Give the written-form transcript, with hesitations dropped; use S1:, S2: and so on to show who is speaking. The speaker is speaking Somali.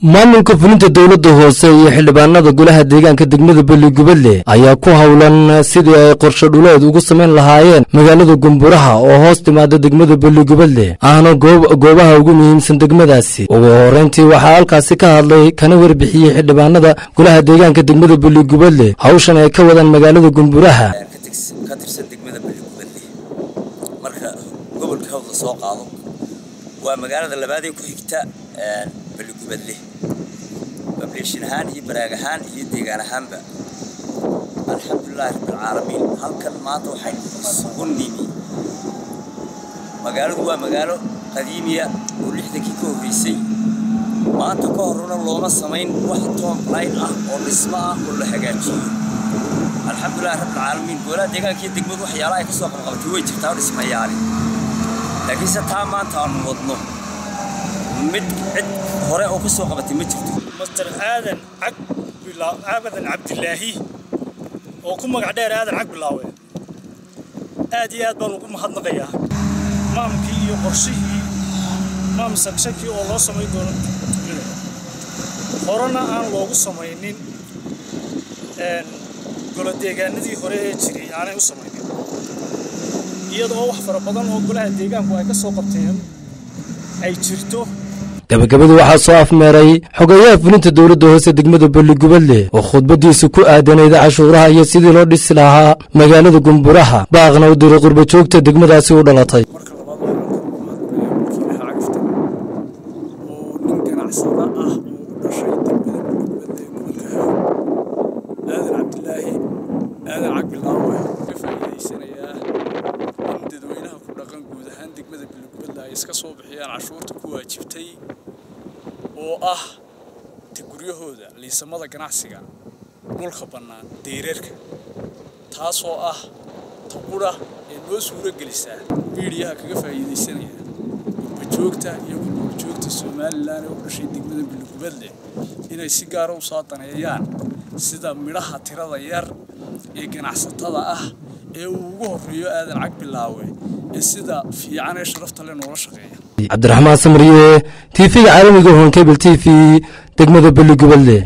S1: maamulka fulinta dawladda hoose iyo xildhibaanada golaha deegaanka degmada Balli-Gubadle ayaa ku hawlan sidii ay qorshe dhuleed ugu sameyn lahaayeen magaalada Gumburaha oo hoos timaada degmada Balli-Gubadle ahna goobaha ugu muhiimsan degmadaasi. ugu horeyntii waxaa halkaasi ka hadlay kana warbixiyay xildhibaanada golaha deegaanka degmada Balli-Gubadle hawshan ay ka wadaan magaalada Gumburaha
S2: ka tirsan degmada Balli-Gubadle marka gobolka hawda soo qaado waa magaalada labaad ee ku xigta Balli-Gubadle population ahaan iyo baraag ahaan iyo deegaan ahaanba alxamdulillaah rabbil caalamiin halkan maanta waxay isugu nimi magaaladu waa magaalo qadiimiya oo 60kii ka horeysay maanta ka horna looma sameyn wax toon line ah oo dhismo ah oo la hagaajiyo alxamdulillaah rabbil caalamiin golaha deegaanka iyo degmadu waxyaalaha ay ka soo qabqabtay way jirtaa dhismayaal laakiin se taa maanta aan wadno mid cid hore oo ku soo qabatay ma jirto
S3: مستر آذن عبد الله oo ku magac dheer Aadan Cag Bilaawe aad iyo aad baan ugu mahadnaqayaa maamulkii iyo qorshihii saksakii oo loo sameey doono horena aan loogu sameeynin golo deegaanadii hore ee jiray aanay u sameeynin iyadoo wax fara badan oo golaha deegaanku ay ka soo qabteen ay jirto
S1: gabagabadu waxaa soo afmeeray xogayaha fulinta dawladda hoose degmada Balli-Gubadle oo khudbadiisa ku aadanayd cashuuraha iyo sidii loo dhisi lahaa magaalada Gumburaha baaqna u diray qurbo joogta degmadaasi u dhalatay
S4: iska soo bixiyaan cashuurta ku waajibtay oo ah guryahooda liisamada ganacsiga dhulka bannaan deereerka taasoo ah taqura ee loo suura gelisaa miidiyaha kaga faa'iideysanaya joogta iyo joogta Soomaaliland oo dhashay degmada Balli-Gubadle inay si gaar ah u saatanayaan sida midhaha tirada yar ee ganacsatada ah ee ugu horeeyo Aadan Cag Bilaawe sida fiican ee sharafta leh nolol shaqeeya
S1: Cabdiraxmaan Samriye TV caalamiga Cable TV degmada Balli-Gubadle.